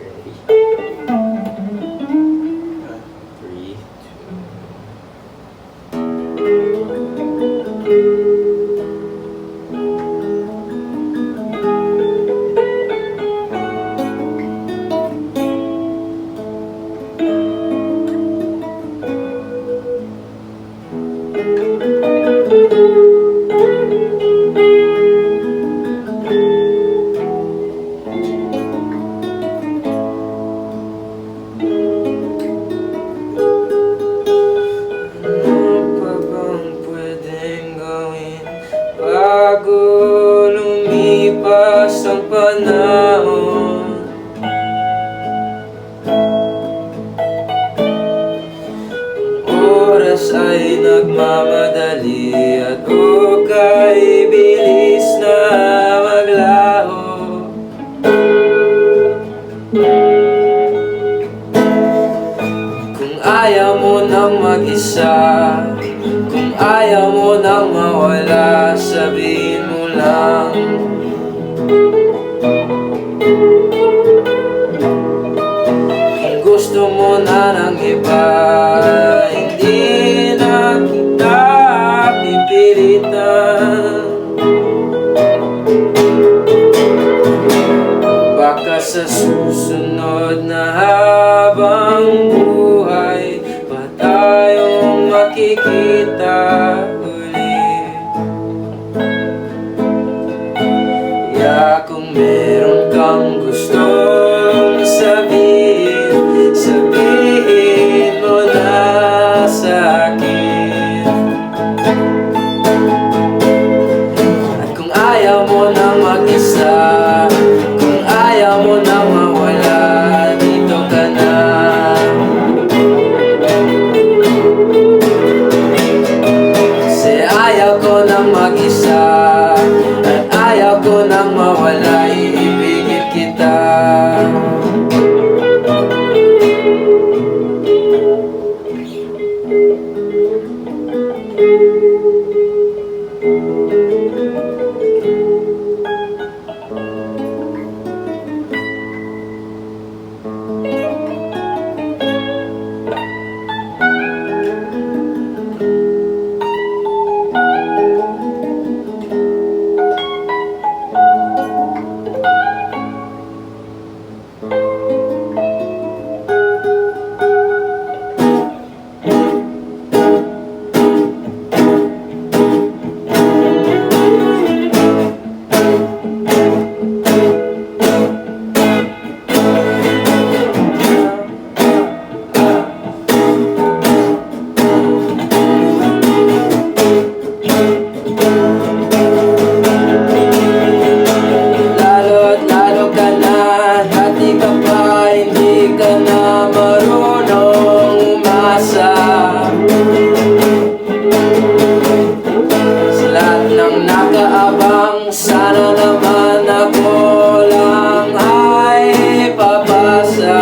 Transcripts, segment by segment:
Three, bago lumipas ang panahon. Ang oras ay nagmamadali at hukay bilis na maglaho. Kung ayaw mo nang mag-isa, kung ayaw mo nang mawala, sabihin mo lang. Kung gusto mo na ng iba, hindi na kita pipilitan. Baka sa susunod na habang buhay pa tayong makikita ulit. Kaya kung meron kang gustong sabihin, sabihin mo na sa akin. At kung ayaw mo nang mag-isa, kung ayaw mo nang mawala, dito ka na. Kasi ayaw ko nang mag-isa, at ayaw ko nang mawala, iibigin kita. Sana naman ako lang ay papasa.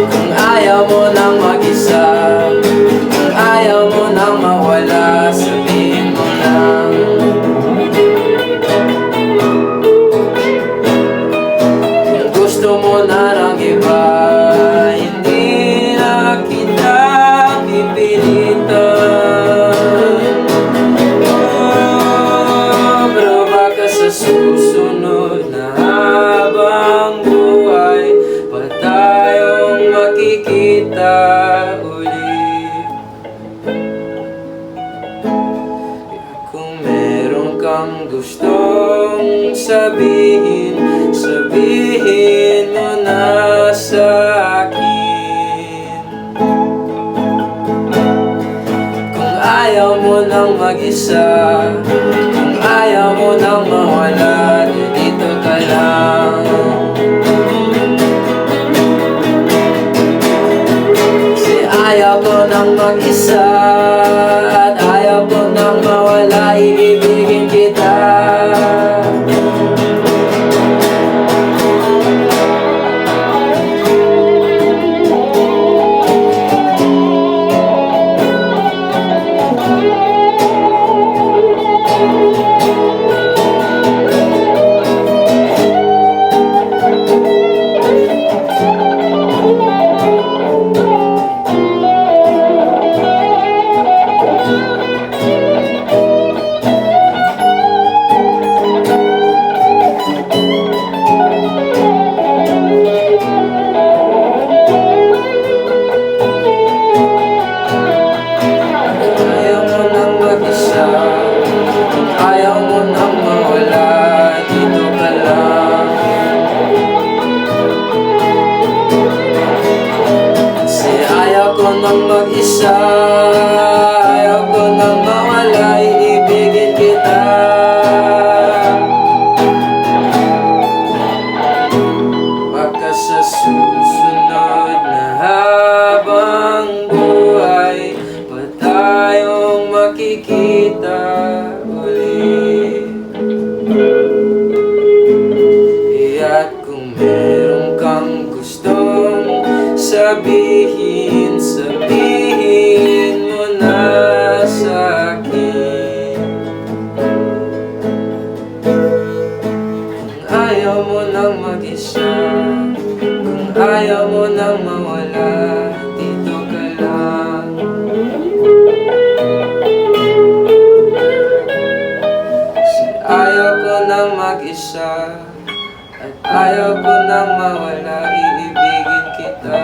Kung ayaw mo nang mag-isa, kung ayaw mo nang mawala, sabihin mo lang. Kung gusto mo na ng iba, hindi na kita pipilitan. Susunod na habang buhay pa tayong makikita ulit. Kung meron kang gustong sabihin, sabihin mo na sa akin. Kung ayaw mo nang mag-isa, kung ayaw mo nang mawala, dito ka lang. Kasi ayaw ko nang mag-isa, at ayaw ko nang mawala, iibigin kita. mag-isa. Ayaw ko nang mawala, iibigin kita. Baka sa susunod na habang buhay pa tayong makikita uli. At kung meron kang gustong sabihin, sabihin mo na sa akin. Kung ayaw mo nang mag-isa, kung ayaw mo nang mawala, dito ka lang. Kasi ayaw ko nang mag-isa, at ayaw ko nang mawala, iibigin kita.